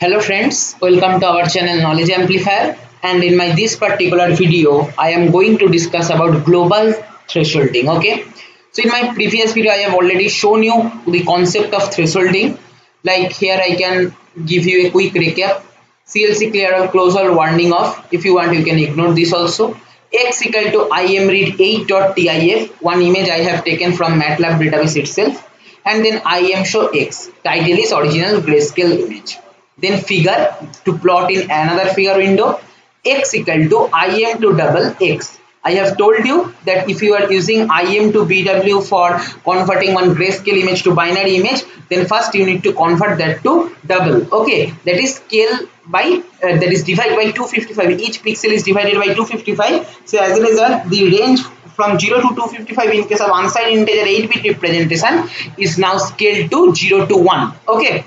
Hello friends, welcome to our channel Knowledge Amplifier, and in my this particular video I am going to discuss about global thresholding. Okay, so in my previous video I have already shown you the concept of thresholding. Like here I can give you a quick recap. CLC clear or closure warning off. If you want you can ignore this also. X equal to imread8.tif, one image I have taken from MATLAB database itself, and then im show x, title is original grayscale image. Then figure to plot in another figure window, x equal to im to double x. I have told you that if you are using im to bw for converting one grayscale image to binary image, then first you need to convert that to double. Okay, that is scale by that is divided by 255. Each pixel is divided by 255. So as a result, the range from 0 to 255 in case of unsigned integer 8-bit representation is now scaled to 0 to 1. Okay,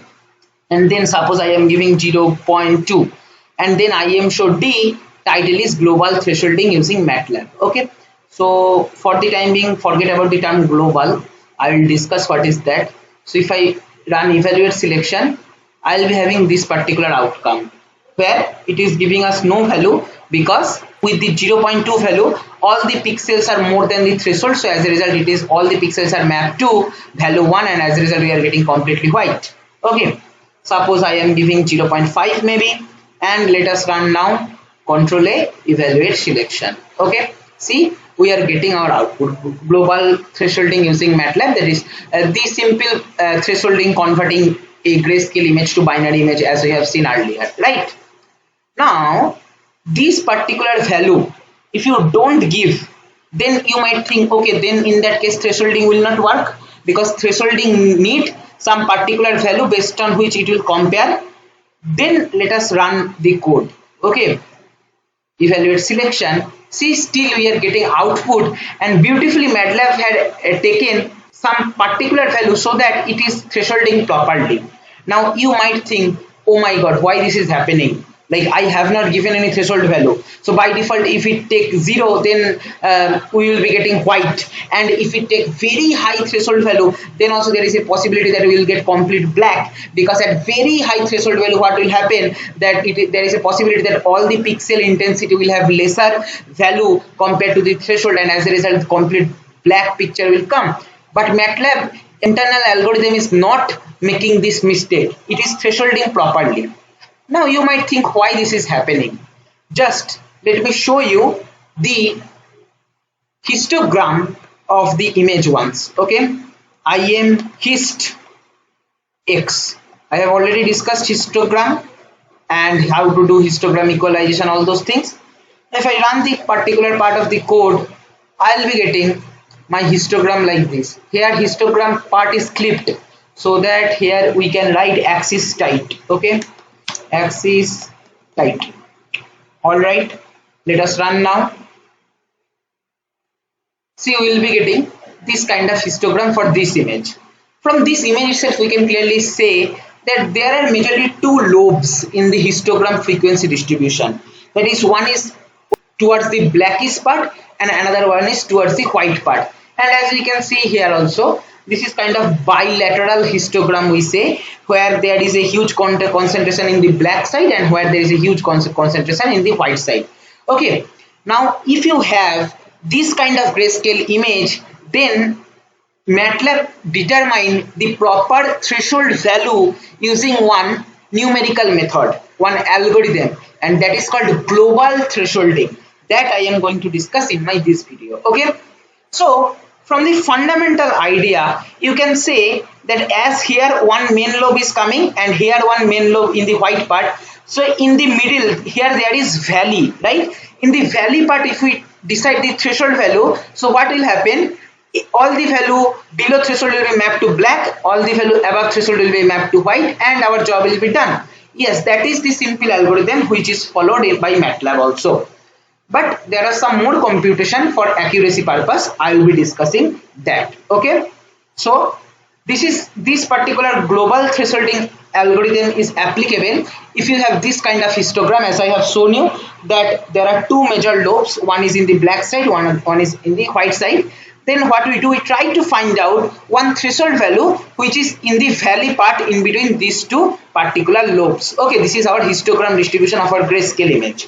and then suppose I am giving 0.2, and then I am show d, title is global thresholding using MATLAB. Okay, so for the time being forget about the term global. I will discuss what is that. So if I run evaluate selection, I will be having this particular outcome where it is giving us no value because with the 0.2 value all the pixels are more than the threshold. So as a result it is all the pixels are mapped to value 1, and as a result we are getting completely white. Okay, suppose I am giving 0.5 maybe, and let us run now Control A, evaluate selection. Okay, see we are getting our output global thresholding using MATLAB, that is the simple thresholding converting a grayscale image to binary image as we have seen earlier, right? Now this particular value if you don't give, then you might think okay, then in that case thresholding will not work because thresholding need some particular value based on which it will compare. Then let us run the code. Okay, evaluate selection. See, still we are getting output, and beautifully MATLAB had taken some particular value so that it is thresholding properly. Now you might think, oh my god, why this is happening? Like I have not given any threshold value, so by default if it take 0 then we will be getting white, and if it take very high threshold value then also there is a possibility that we will get complete black, because at very high threshold value what will happen that there is a possibility that all the pixel intensity will have lesser value compared to the threshold, and as a result complete black picture will come. But MATLAB internal algorithm is not making this mistake, it is thresholding properly. Now you might think why this is happening. Just let me show you the histogram of the image once. Okay, im hist x. I have already discussed histogram and how to do histogram equalization, all those things. If I run the particular part of the code, I'll be getting my histogram like this. Here histogram part is clipped so that here we can write axis tight. Okay, axis tight. All right, let us run now. See, we will be getting this kind of histogram for this image. From this image itself we can clearly say that there are majorly two lobes in the histogram frequency distribution. That is, one is towards the blackish part and another one is towards the white part. And as we can see here also, this is kind of bilateral histogram we say, where there is a huge concentration in the black side and where there is a huge concentration in the white side. Okay, now if you have this kind of grayscale image, then MATLAB determine the proper threshold value using one numerical method, one algorithm, and that is called global thresholding. That I am going to discuss in my this video. Okay, so from the fundamental idea you can say that as here one main lobe is coming and here one main lobe in the white part, so in the middle here there is valley, right? In the valley part if we decide the threshold value, so what will happen, all the value below threshold will be mapped to black, all the value above threshold will be mapped to white, and our job will be done. Yes, that is the simple algorithm which is followed by MATLAB also. But there are some more computation for accuracy purpose. I will be discussing that. Okay, so this particular global thresholding algorithm is applicable if you have this kind of histogram, as I have shown you that there are two major lobes, one is in the black side, one is in the white side. then what we do, we try to find out one threshold value which is in the valley part in between these two particular lobes. Okay, this is our histogram distribution of our grayscale image.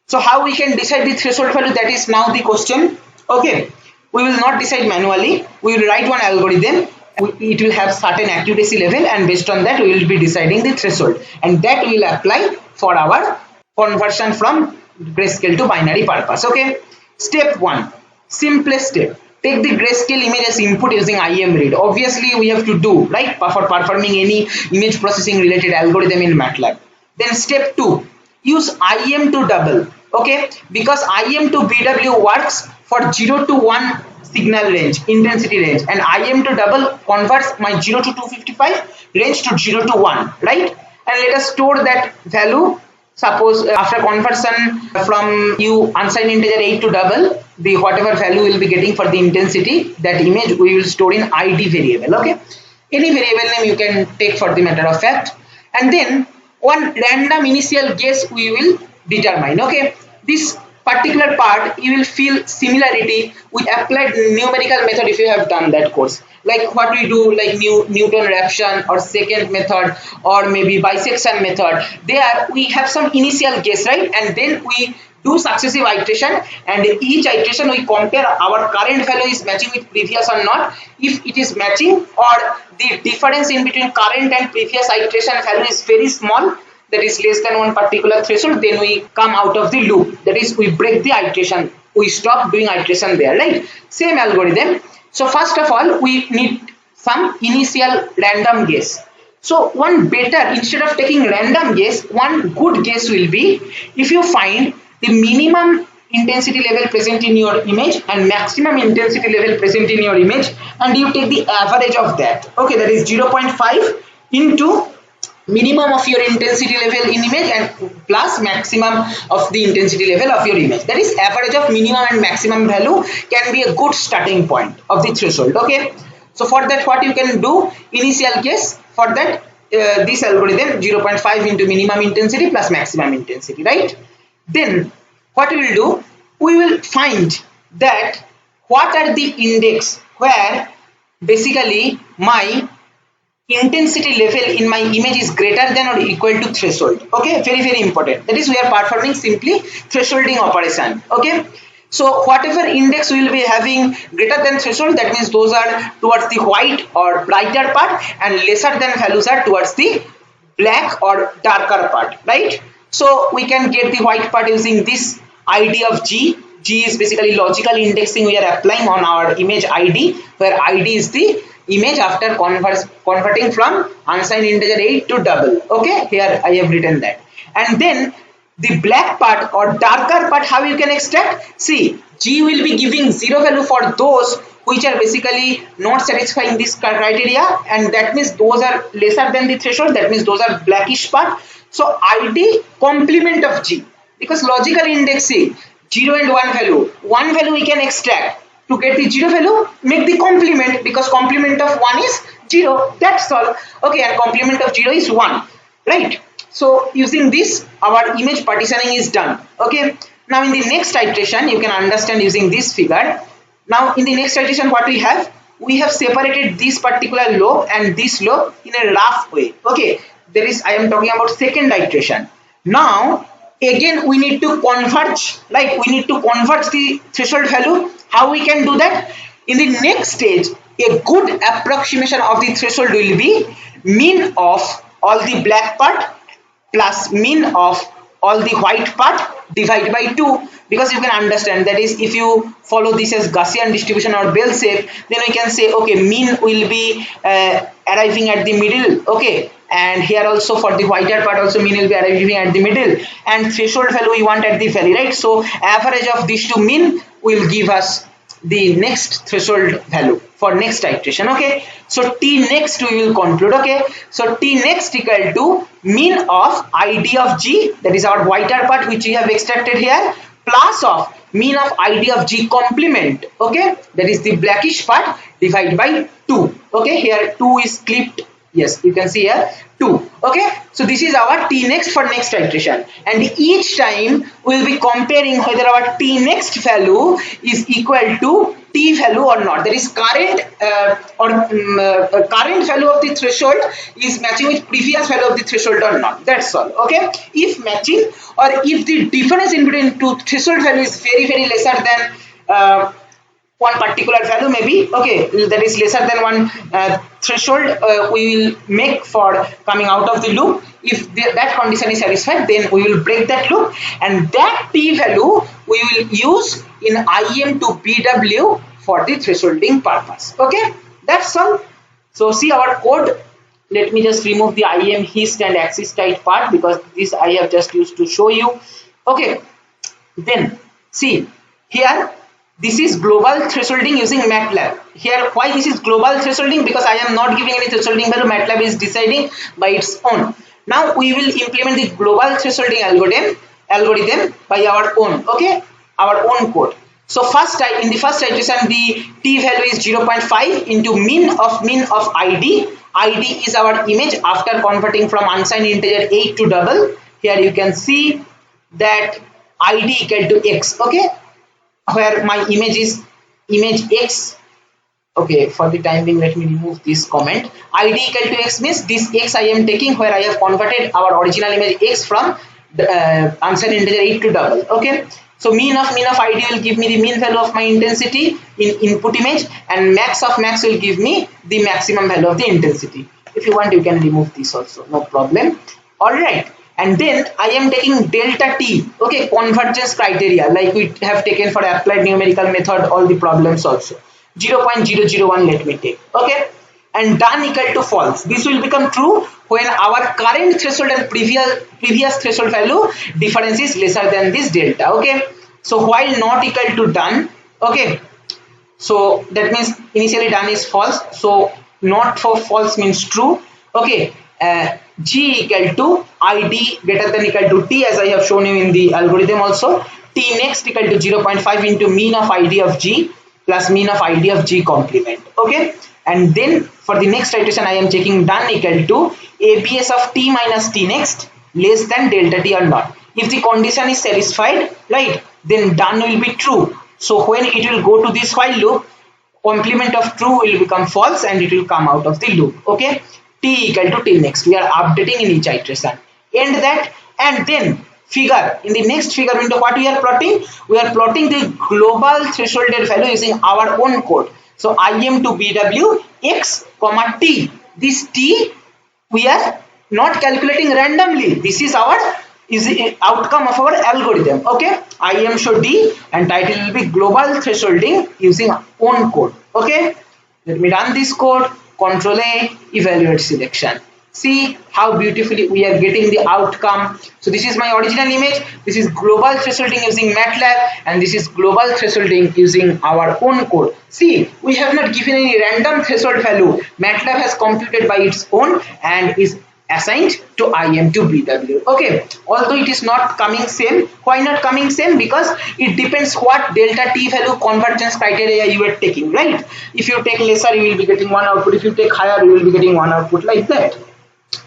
So how we can decide the threshold value, that is now the question. Okay, we will not decide manually, we will write one algorithm. It will have certain accuracy level, and based on that we will be deciding the threshold, and that will apply for our conversion from grayscale to binary purpose. Okay, step 1, simplest step, take the grayscale image as input using IM-read. Obviously we have to do, right, for performing any image processing related algorithm in MATLAB. Then step 2, use IM to double. Okay, because IM to BW works for 0 to 1 signal range, intensity range, and IM to double converts my 0 to 255 range to 0 to 1, right? And let us store that value. Suppose after conversion from you unsigned integer 8 to double, the whatever value we will be getting for the intensity, that image we will store in ID variable. Okay, any variable name you can take for the matter of fact, and then one random initial guess we will determine. Okay, this particular part you will feel similarity with applied numerical method if you have done that course, like what we do, like Newton-Raphson or secant method, or maybe bisection method. There we have some initial guess, right, and then we do successive iteration, and in each iteration we compare our current value is matching with previous or not. If it is matching, or the difference in between current and previous iteration value is very small, that is less than one particular threshold, then we come out of the loop, that is we break the iteration, we stop doing iteration there, right? Same algorithm. So first of all we need some initial random guess. So one better, instead of taking random guess, one good guess will be if you find the minimum intensity level present in your image and maximum intensity level present in your image, and you take the average of that. Okay, that is 0.5 into minimum of your intensity level in image and plus maximum of the intensity level of your image. That is average of minimum and maximum value can be a good starting point of the threshold. Okay, so for that what you can do, initial guess, for that this algorithm 0.5 into minimum intensity plus maximum intensity, right? Then what we will do, we will find that what are the index where basically my intensity level in my image is greater than or equal to threshold. Okay, very important, that is we are performing simply thresholding operation. Okay, so whatever index we will be having greater than threshold, that means those are towards the white or brighter part, and lesser than values are towards the black or darker part, right? So we can get the white part using this ID of G. G is basically logical indexing we are applying on our image ID, where ID is the image after converting from unsigned integer 8 to double. Okay, here I have written that. And then the black part or darker part, how you can extract? See, G will be giving 0 value for those which are basically not satisfying this criteria, and that means those are lesser than the threshold, that means those are blackish part. So ID complement of G, because logical indexing 0 and 1 value, one value we can extract. To get the 0 value, make the complement, because complement of 1 is 0, that's all. Okay, and complement of 0 is 1, right? So using this our image partitioning is done. Okay, now in the next iteration you can understand using this figure. Now in the next iteration what we have separated this particular lobe and this lobe in a rough way. Okay, there is, I am talking about second iteration. Now again we need to converge, like we need to convert the threshold value. How we can do that? In the next stage, a good approximation of the threshold will be mean of all the black part plus mean of all the white part divided by 2, because you can understand, that is if you follow this as Gaussian distribution or bell shape, then we can say okay, mean will be arriving at the middle. Okay, and here also for the whiter part also mean will be arriving at the middle, and threshold value we want at the valley, right? So average of these two mean will give us the next threshold value for next iteration. Okay, so T next we will conclude. Okay, so T next equal to mean of ID of G, that is our whiter part which we have extracted here, plus of mean of ID of G complement, okay, that is the blackish part, divided by 2. Okay, here 2 is clipped, yes, you can see here 2. Okay, so this is our T next for next iteration, and each time we will be comparing whether our T next value is equal to T value or not. That is current current value of the threshold is matching with previous value of the threshold or not. That's all. Okay. If matching, or if the difference in between two threshold value is very lesser than one particular value, maybe, okay, that is lesser than one threshold, we will make for coming out of the loop. If that condition is satisfied, then we will break that loop, and that T value we will use in IM to BW for the thresholding purpose. Okay, that's all. So see our code. Let me just remove the IM hist and axis tight part, because this I have just used to show you. Okay, then see here, this is global thresholding using MATLAB. Here, why this is global thresholding? Because I am not giving any thresholding value, MATLAB is deciding by its own. Now we will implement the global thresholding algorithm by our own, okay, our own code. So in the first iteration, the T value is 0.5 into mean of ID. ID is our image after converting from unsigned integer 8 to double. Here you can see that ID equal to X, okay, where my image is image X. Okay, for the time being, let me remove this comment. ID equal to X means this X I am taking, where I have converted our original image X from unsigned integer 8 to double. Okay, so mean of ID will give me the mean value of my intensity in input image, and max of max will give me the maximum value of the intensity. If you want, you can remove this also, no problem. All right. And then I am taking delta T, okay, convergence criteria, like we have taken for applied numerical method, all the problems also. 0.001 let me take, okay, and done equal to false. This will become true when our current threshold and previous threshold value difference is lesser than this delta, okay. So while not equal to done, okay, so that means initially done is false, so not for false means true, okay. G equal to ID greater than equal to T, as I have shown you in the algorithm also. T next equal to 0.5 into mean of ID of G plus mean of ID of G complement, okay. And then for the next iteration, I am checking done equal to ABS of T minus T next less than delta T or not. If the condition is satisfied, right, then done will be true. So when it will go to this while loop, complement of true will become false and it will come out of the loop, okay. T equal to T next, we are updating in each iteration. End that, and then figure, in the next figure window, what we are plotting? We are plotting the global thresholded value using our own code. So IM to BW X comma T. This T we are not calculating randomly. This is our outcome of our algorithm, okay. IM show D and title will be global thresholding using own code, okay. Let me run this code. Control A, evaluate selection. See how beautifully we are getting the outcome. So this is my original image, this is global thresholding using MATLAB, and this is global thresholding using our own code. See, we have not given any random threshold value. MATLAB has computed by its own and is assigned to IM to BW, okay. Although it is not coming same. Why not coming same? Because it depends what delta T value convergence criteria you are taking, right? If you take lesser, you will be getting one output. If you take higher, you will be getting one output, like that.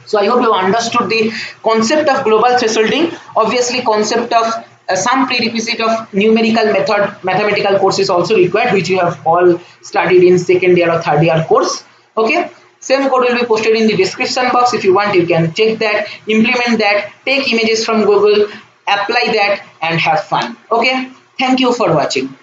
So I hope you understood the concept of global thresholding. Obviously, concept of some prerequisite of numerical method mathematical course is also required, which you have all studied in second year or third year course, okay. Same code will be posted in the description box. If you want, you can check that, implement that, take images from Google, apply that and have fun, okay. Thank you for watching.